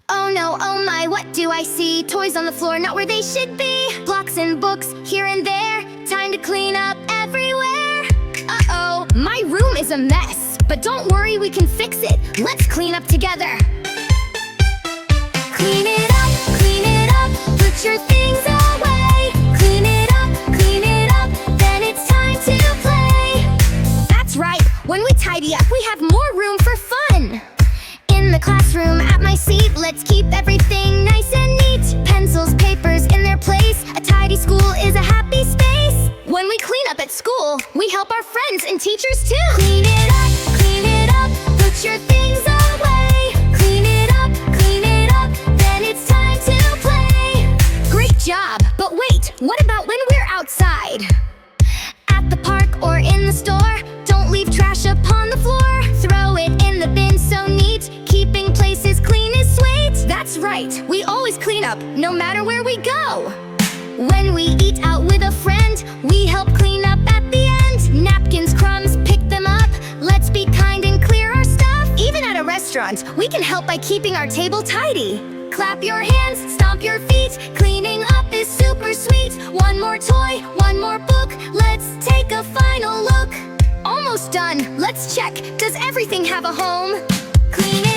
Oh no, oh my, what do I see? Toys on the floor, not where they should be. Blocks and books here and there. Time to clean up everywhere. Uh-oh, my room is a mess. But don't worry, we can fix it. Let's clean up together. Clean it up, put your things away. Clean it up, then it's time to play. That's right, when we tidy up, we have more room for fun. In the classroom, at my seat, let's keep everything nice and neat. Pencils, papers in their place. A tidy school is a happy space. When we clean up at school, we help our friends and teachers too. Clean it up, put your things away. Clean it up, then it's time to play. Great job, but wait, what about when we're outside? At the park or in the store, don't leave trash upon the floor. Throw it in the bin so neat. Keeping places clean is sweet. That's right, we always clean up, no matter where we go. When we eat out with a friend, we help clean up at the end. Napkins, crumbs, pick them up. Let's be kind and clear our stuff. Even at a restaurant, we can help by keeping our table tidy. Clap your hands, stomp your feet. Cleaning up is super sweet. One more toy, one more book. Let's take a final look. Almost done. Let's check. Does everything have a home? Clean it